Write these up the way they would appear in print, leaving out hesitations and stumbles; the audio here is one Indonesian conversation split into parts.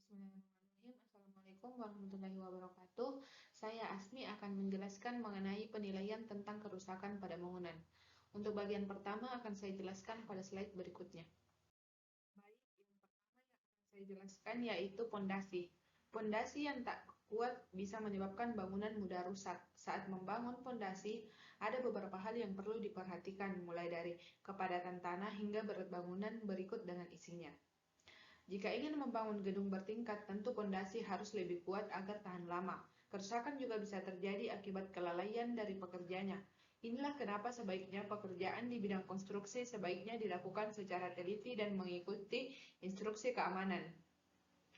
Bismillahirrahmanirrahim. Assalamualaikum warahmatullahi wabarakatuh. Saya Asmi akan menjelaskan mengenai penilaian tentang kerusakan pada bangunan. Untuk bagian pertama akan saya jelaskan pada slide berikutnya. Baik, yang pertama yang akan saya jelaskan yaitu pondasi. Pondasi yang tak kuat bisa menyebabkan bangunan mudah rusak. Saat membangun pondasi, ada beberapa hal yang perlu diperhatikan, mulai dari kepadatan tanah hingga berat bangunan berikut dengan isinya. Jika ingin membangun gedung bertingkat, tentu pondasi harus lebih kuat agar tahan lama. Kerusakan juga bisa terjadi akibat kelalaian dari pekerjanya. Inilah kenapa sebaiknya pekerjaan di bidang konstruksi sebaiknya dilakukan secara teliti dan mengikuti instruksi keamanan.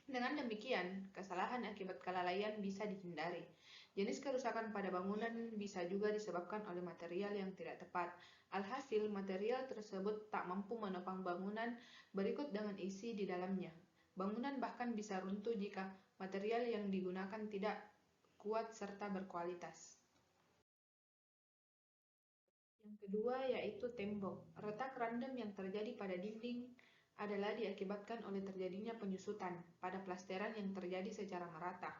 Dengan demikian, kesalahan akibat kelalaian bisa dihindari. Jenis kerusakan pada bangunan bisa juga disebabkan oleh material yang tidak tepat. Alhasil, material tersebut tak mampu menopang bangunan berikut dengan isi di dalamnya. Bangunan bahkan bisa runtuh jika material yang digunakan tidak kuat serta berkualitas. Yang kedua yaitu tembok. Retak random yang terjadi pada dinding adalah diakibatkan oleh terjadinya penyusutan pada plesteran yang terjadi secara merata.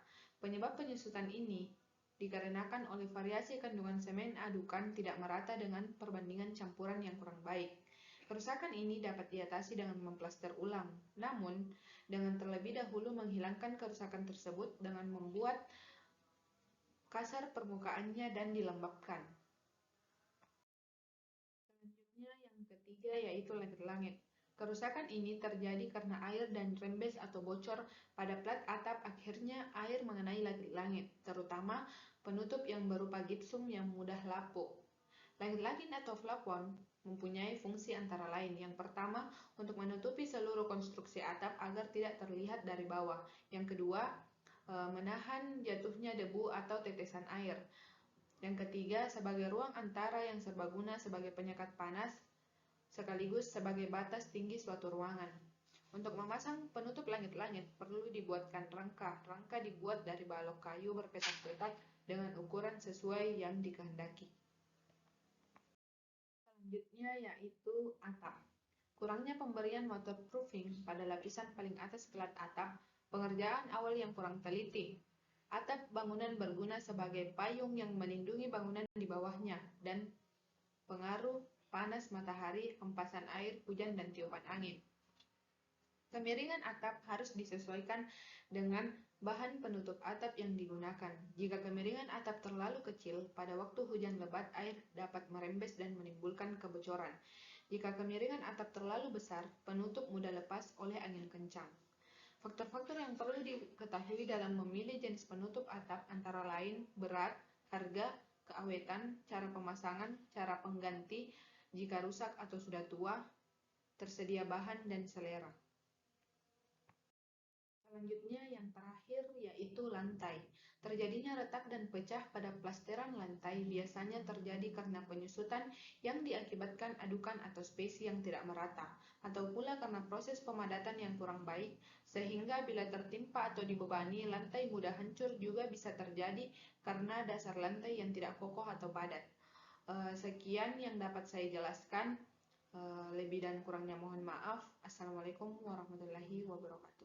Penyebab penyusutan ini dikarenakan oleh variasi kandungan semen adukan tidak merata dengan perbandingan campuran yang kurang baik. Kerusakan ini dapat diatasi dengan memplaster ulang, namun dengan terlebih dahulu menghilangkan kerusakan tersebut dengan membuat kasar permukaannya dan dilembabkan. Selanjutnya yang ketiga yaitu langit-langit. Kerusakan ini terjadi karena air dan rembes atau bocor pada plat atap, akhirnya air mengenai langit-langit, terutama penutup yang berupa gipsum yang mudah lapuk. Langit-langit atau plafon mempunyai fungsi antara lain. Yang pertama, untuk menutupi seluruh konstruksi atap agar tidak terlihat dari bawah. Yang kedua, menahan jatuhnya debu atau tetesan air. Yang ketiga, sebagai ruang antara yang serbaguna sebagai penyekat panas, sekaligus sebagai batas tinggi suatu ruangan. Untuk memasang penutup langit-langit, perlu dibuatkan rangka. Rangka dibuat dari balok kayu berpetak-petak dengan ukuran sesuai yang dikehendaki. Selanjutnya yaitu atap. Kurangnya pemberian waterproofing pada lapisan paling atas plat atap, pengerjaan awal yang kurang teliti. Atap bangunan berguna sebagai payung yang melindungi bangunan di bawahnya dan pengaruh panas matahari, hempasan air, hujan, dan tiupan angin. Kemiringan atap harus disesuaikan dengan bahan penutup atap yang digunakan. Jika kemiringan atap terlalu kecil, pada waktu hujan lebat air dapat merembes dan menimbulkan kebocoran. Jika kemiringan atap terlalu besar, penutup mudah lepas oleh angin kencang. Faktor-faktor yang perlu diketahui dalam memilih jenis penutup atap antara lain berat, harga, keawetan, cara pemasangan, cara pengganti jika rusak atau sudah tua, tersedia bahan, dan selera. Selanjutnya yang terakhir yaitu lantai. Terjadinya retak dan pecah pada plasteran lantai biasanya terjadi karena penyusutan yang diakibatkan adukan atau spesi yang tidak merata, atau pula karena proses pemadatan yang kurang baik, sehingga bila tertimpa atau dibebani, lantai mudah hancur juga bisa terjadi karena dasar lantai yang tidak kokoh atau padat. Sekian yang dapat saya jelaskan. Lebih dan kurangnya mohon maaf. Assalamualaikum warahmatullahi wabarakatuh.